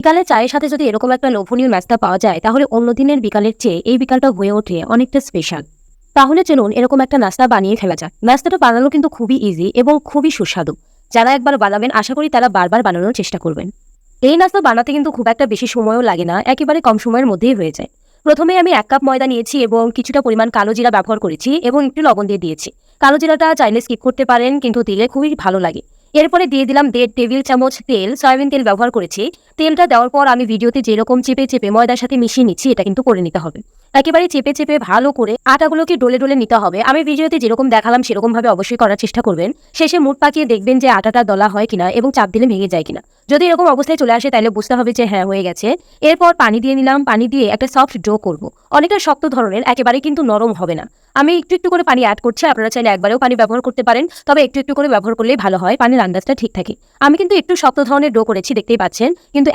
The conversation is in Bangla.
বিকালে চায়ের সাথে যদি এরকম একটা লোভনীয় নাস্তা পাওয়া যায় তাহলে অন্য দিনের বিকালের চেয়ে এই বিকালটা হয়ে ওঠে অনেকটা স্পেশাল। তাহলে চলুন এরকম একটা নাস্তা বানিয়ে ফেলা যাক। নাস্তাটা বানানো কিন্তু খুবই ইজি এবং খুবই সুস্বাদু। যারা একবার বানাবেন আশা করি তারা বারবার বানানোর চেষ্টা করবেন। এই নাস্তা বানাতে কিন্তু খুব একটা বেশি সময়ও লাগে না, একেবারে কম সময়ের মধ্যেই হয়ে যায়। প্রথমে আমি 1 কাপ ময়দা নিয়েছি এবং কিছুটা পরিমাণ কালো জিরা ব্যবহার করেছি এবং একটু লবণ দিয়ে দিয়েছি। কালো জিরাটা চাইলে স্কিপ করতে পারেন, কিন্তু দিলে খুবই ভালো লাগে। এরপরে দিয়ে দিলাম 1.5 টেবিল চামচ তেল, সয়াবিন তেল ব্যবহার করেছি। তেলটা দেওয়ার পর আমি ভিডিওতে যেরকম চেপে চেপে ময়দার সাথে মিশিয়ে নিচ্ছি এটা কিন্তু করে নিতে হবে। একেবারে চেপে চেপে ভালো করে আটাগুলোকে ডলে ডলে নিতে হবে। আমি ভিডিওতে যেরকম দেখালাম সেরকম ভাবে অবশ্যই করার চেষ্টা করবেন। শেষে মুখ পাকিয়ে দেখবেন যে আটাটা দলা হয় কিনা এবং চাপ দিলে ভেঙে যায় কিনা। যদি এরকম অবস্থায় চলে আসে তাহলে বুঝতে হবে যে হ্যাঁ হয়ে গেছে। এরপর পানি দিয়ে নিলাম, পানি দিয়ে একটা সফট ডো করব। অনেকটা শক্ত ধরনের, একেবারে কিন্তু নরম হবে না। আমি একটু একটু করে পানি অ্যাড করছি, আপনারা চাইলে একবারেও পানি ব্যবহার করতে পারেন, তবে একটু একটু করে ব্যবহার করলেই ভালো হয়, পানির আন্দাজটা ঠিক থাকে। আমি কিন্তু একটু শক্ত ধরনের ডো করেছি, দেখতেই পাচ্ছেন, কিন্তু